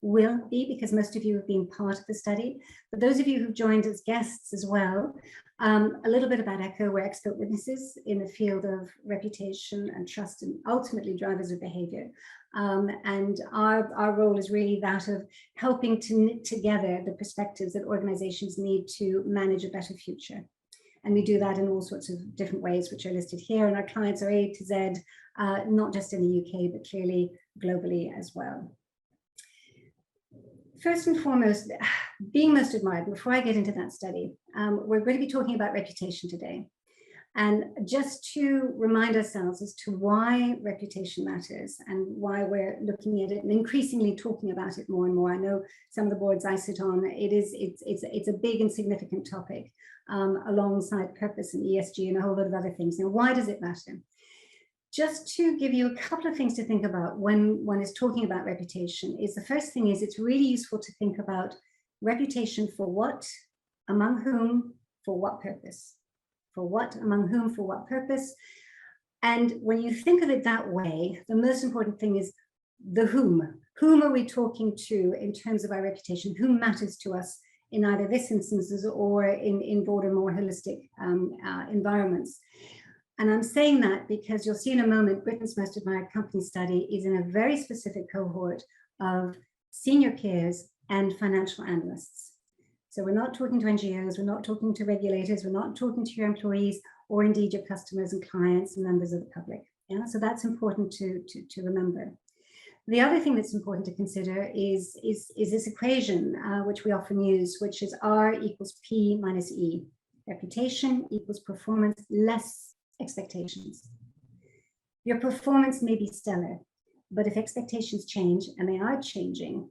will be, because most of you have been part of the study. But those of you who've joined as guests as well, a little bit about ECHO. We're expert witnesses in the field of reputation and trust, and ultimately drivers of behavior. And our role is really that of helping to knit together the perspectives that organizations need to manage a better future. And we do that in all sorts of different ways, which are listed here. And our clients are A to Z, not just in the UK, but clearly globally as well. First and foremost, being most admired, before I get into that study, we're going to be talking about reputation today. And just to remind ourselves as to why reputation matters and why we're looking at it and increasingly talking about it more and more. I know some of the boards I sit on, it's a big and significant topic, alongside purpose and ESG and a whole lot of other things. Now, why does it matter? Just to give you a couple of things to think about when one is talking about reputation, is the first thing is it's really useful to think about reputation for what, among whom, for what purpose. For what, among whom, for what purpose. And when you think of it that way, the most important thing is the whom. Whom are we talking to in terms of our reputation? Who matters to us in either this instances or in broader, more holistic environments? And I'm saying that because you'll see in a moment, Britain's Most Admired Company study is in a very specific cohort of senior peers and financial analysts. So we're not talking to NGOs, we're not talking to regulators, we're not talking to your employees, or indeed your customers and clients and members of the public. Yeah, so that's important to remember. The other thing that's important to consider is this equation, which we often use, which is R equals P minus E. Reputation equals performance less expectations. Your performance may be stellar, but if expectations change, and they are changing,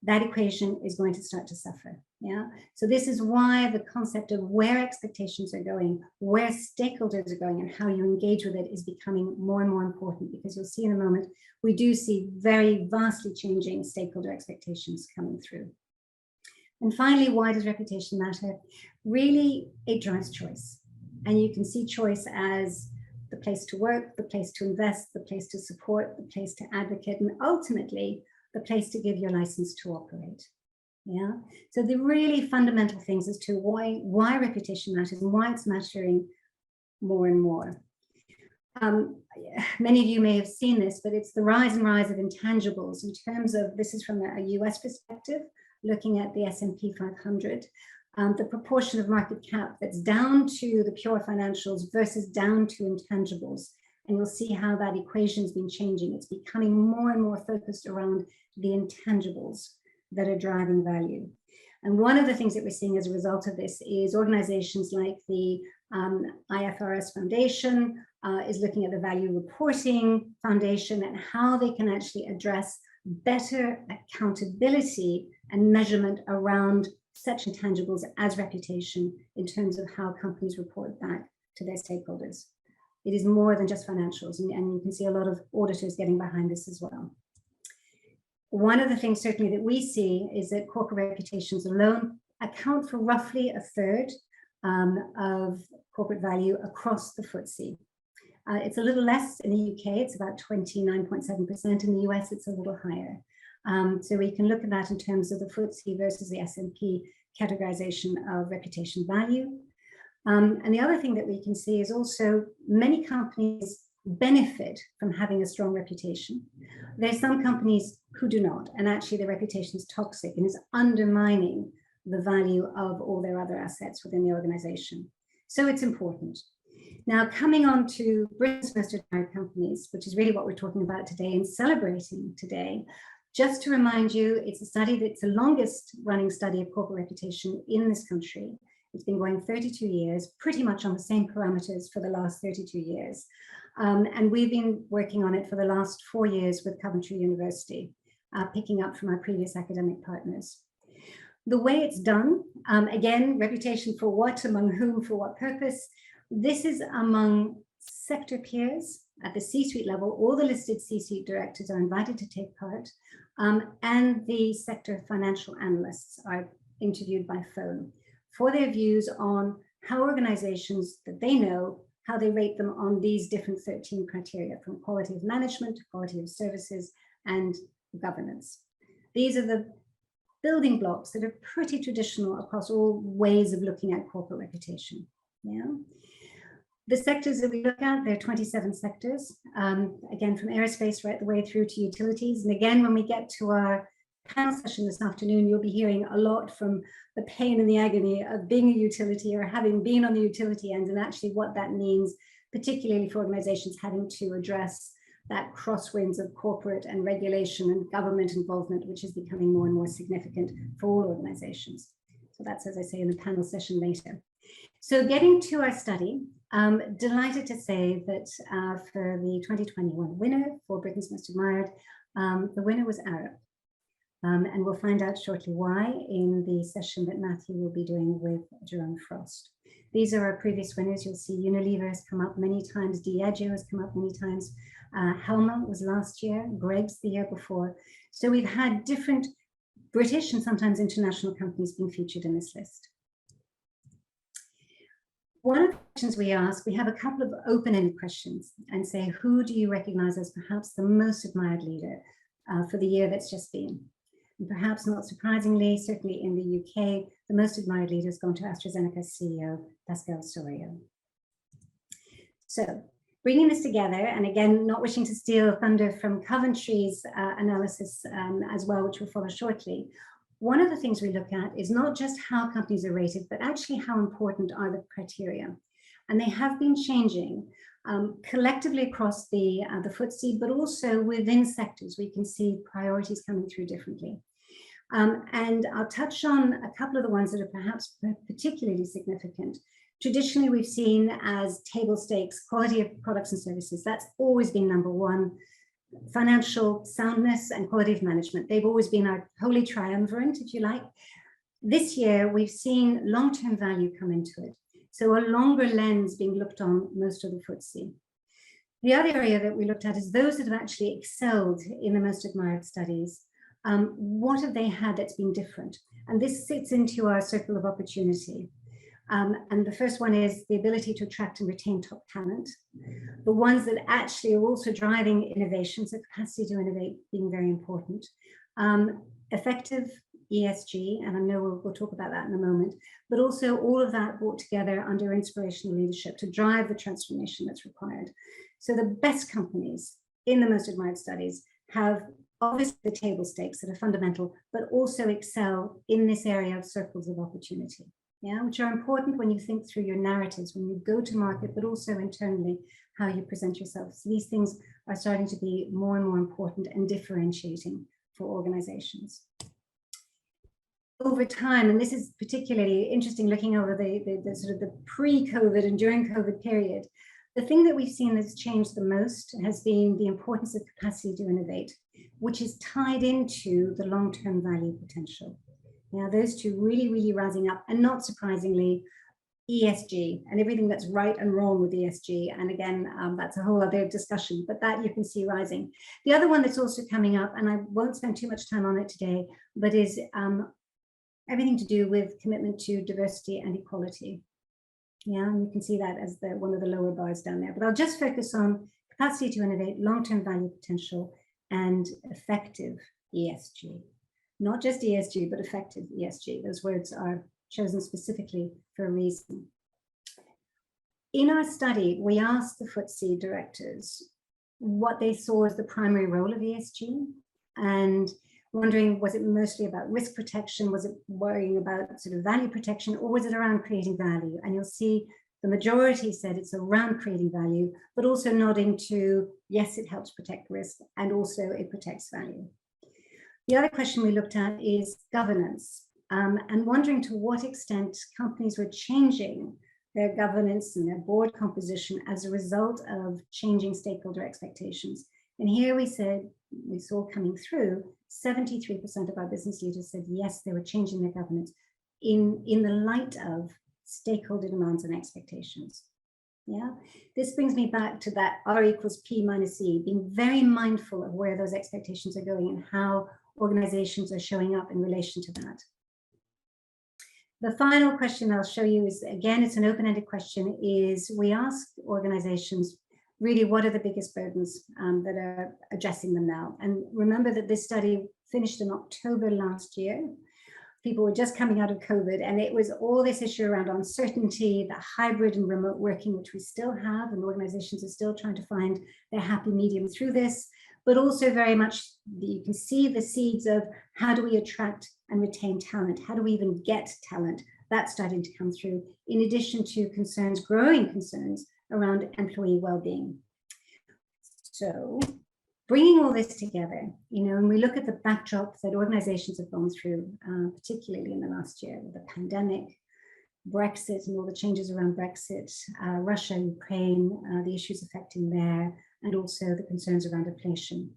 that equation is going to start to suffer. Yeah. So this is why the concept of where expectations are going, where stakeholders are going, and how you engage with it is becoming more and more important, because you'll see in a moment, we do see very vastly changing stakeholder expectations coming through. And finally, why does reputation matter? Really, it drives choice. And you can see choice as the place to work, the place to invest, the place to support, the place to advocate, and ultimately the place to give your license to operate. Yeah. So the really fundamental things as to why reputation matters and why it's mattering more and more. Many of you may have seen this, but it's the rise and rise of intangibles in terms of, this is from a US perspective, looking at the S&P 500. The proportion of market cap that's down to the pure financials versus down to intangibles. And you'll see how that equation's been changing. It's becoming more and more focused around the intangibles that are driving value. And one of the things that we're seeing as a result of this is organizations like the IFRS Foundation is looking at the Value Reporting Foundation and how they can actually address better accountability and measurement around such intangibles as reputation in terms of how companies report back to their stakeholders. It is more than just financials, and you can see a lot of auditors getting behind this as well. One of the things certainly that we see is that corporate reputations alone account for roughly a third of corporate value across the FTSE. It's a little less in the UK, it's about 29.7%. In the US, it's a little higher. So we can look at that in terms of the FTSE versus the S&P categorization of reputation value. And the other thing that we can see is also many companies benefit from having a strong reputation. There's some companies who do not, and actually their reputation is toxic and is undermining the value of all their other assets within the organization. So it's important. Now, coming on to Britain's Most Admired Companies, which is really what we're talking about today and celebrating today, just to remind you, it's a study that's the longest running study of corporate reputation in this country. It's been going 32 years, pretty much on the same parameters for the last 32 years. And we've been working on it for the last 4 years with Coventry University, picking up from our previous academic partners. The way it's done, again, reputation for what, among whom, for what purpose. This is among sector peers at the C-suite level. All the listed C-suite directors are invited to take part, and the sector financial analysts are interviewed by phone for their views on how organizations that they know, how they rate them on these different 13 criteria, from quality of management, quality of services, and governance. These are the building blocks that are pretty traditional across all ways of looking at corporate reputation. Yeah. The sectors that we look at, there are 27 sectors, again, from aerospace right the way through to utilities. And again, when we get to our panel session this afternoon, you'll be hearing a lot from the pain and the agony of being a utility or having been on the utility end, and actually what that means, particularly for organizations having to address that crosswinds of corporate and regulation and government involvement, which is becoming more and more significant for all organizations. So that's, as I say, in the panel session later. So getting to our study, delighted to say that for the 2021 winner for Britain's Most Admired, the winner was Arab. And we'll find out shortly why in the session that Matthew will be doing with Jerome Frost. These are our previous winners. You'll see Unilever has come up many times, Diageo has come up many times, Helma was last year, Greggs the year before. So we've had different British and sometimes international companies being featured in this list. One of the questions we ask, we have a couple of open-ended questions and say, who do you recognize as perhaps the most admired leader for the year that's just been? And perhaps not surprisingly, certainly in the UK, the most admired leader has gone to AstraZeneca's CEO, Pascal Soriot. So bringing this together, and again, not wishing to steal thunder from Coventry's analysis as well, which we'll follow shortly, one of the things we look at is not just how companies are rated, but actually how important are the criteria. And they have been changing collectively across the FTSE, but also within sectors. We can see priorities coming through differently. And I'll touch on a couple of the ones that are perhaps particularly significant. Traditionally, we've seen as table stakes, quality of products and services. That's always been number one. Financial soundness and quality of management. They've always been our holy triumvirate, if you like. This year, we've seen long-term value come into it. So a longer lens being looked on most of the FTSE. The other area that we looked at is those that have actually excelled in the most admired studies. What have they had that's been different? And this sits into our circle of opportunity. And the first one is the ability to attract and retain top talent. The ones that actually are also driving innovation, so capacity to innovate being very important. Effective ESG, and I know we'll talk about that in a moment, but also all of that brought together under inspirational leadership to drive the transformation that's required. So the best companies in the most admired studies have obviously the table stakes that are fundamental, but also excel in this area of circles of opportunity. Yeah, which are important when you think through your narratives, when you go to market, but also internally, how you present yourself. So these things are starting to be more and more important and differentiating for organizations. Over time, and this is particularly interesting looking over the sort of the pre-COVID and during COVID period, the thing that we've seen that's changed the most has been the importance of capacity to innovate, which is tied into the long-term value potential. Now, those two really, really rising up, and not surprisingly, ESG and everything that's right and wrong with ESG. And again, that's a whole other discussion, but that you can see rising. The other one that's also coming up, and I won't spend too much time on it today, but is everything to do with commitment to diversity and equality. Yeah, and you can see that as one of the lower bars down there. But I'll just focus on capacity to innovate, long-term value potential, and effective ESG. Not just ESG, but effective ESG. Those words are chosen specifically for a reason. In our study, we asked the FTSE directors what they saw as the primary role of ESG, and wondering, was it mostly about risk protection? Was it worrying about sort of value protection, or was it around creating value? And you'll see the majority said it's around creating value, but also nodding to, yes, it helps protect risk, and also it protects value. The other question we looked at is governance, and wondering to what extent companies were changing their governance and their board composition as a result of changing stakeholder expectations. And here we saw coming through, 73% of our business leaders said, yes, they were changing their governance in the light of stakeholder demands and expectations. Yeah, this brings me back to that R equals P minus E, being very mindful of where those expectations are going and how organizations are showing up in relation to that. The final question I'll show you is, again, it's an open-ended question, is we ask organizations really what are the biggest burdens that are addressing them now. And remember that this study finished in October last year. People were just coming out of COVID, and it was all this issue around uncertainty, the hybrid and remote working, which we still have, and organizations are still trying to find their happy medium through this, but also very much you can see the seeds of how do we attract and retain talent? How do we even get talent? That's starting to come through, in addition to concerns, growing concerns around employee well-being. So bringing all this together, and we look at the backdrop that organizations have gone through, particularly in the last year with the pandemic, Brexit and all the changes around Brexit, Russia, Ukraine, the issues affecting there, and also the concerns around inflation.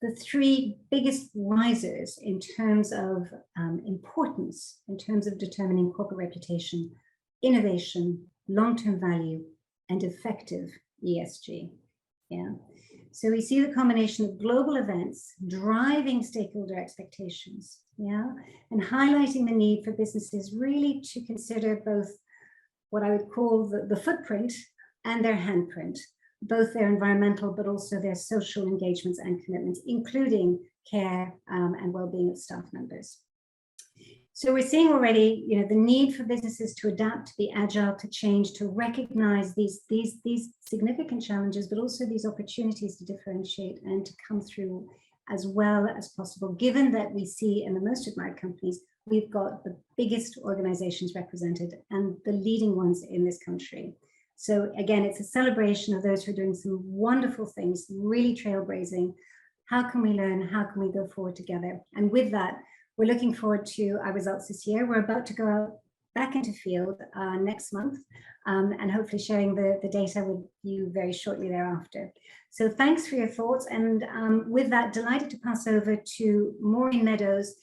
The three biggest risers in terms of importance, in terms of determining corporate reputation, innovation, long-term value, and effective ESG. Yeah. So we see the combination of global events driving stakeholder expectations, and highlighting the need for businesses really to consider both what I would call the footprint and their handprint, both their environmental but also their social engagements and commitments, including care and well-being of staff members. So we're seeing already, the need for businesses to adapt, to be agile, to change, to recognize these significant challenges, but also these opportunities to differentiate and to come through as well as possible, given that we see in the most admired companies, we've got the biggest organizations represented and the leading ones in this country. So again, it's a celebration of those who are doing some wonderful things, really trailblazing. How can we learn? How can we go forward together? And with that, we're looking forward to our results this year. We're about to go out back into field next month and hopefully sharing the data with you very shortly thereafter. So thanks for your thoughts. And with that, delighted to pass over to Maureen Meadows,